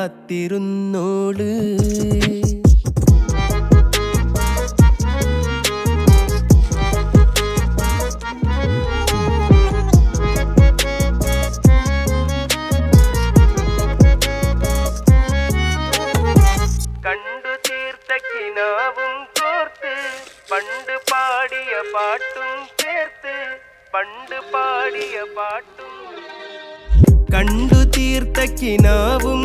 കാത്തിരുന്നോള്. കണ്ടു തീർത്ത കിനാവും കോർത്ത് പണ്ട് പാടിയ പാട്ടും ചേർത്ത് പണ്ട് പാടിയ പാട്ടും കണ്ടു തീർത്ത കിനാവും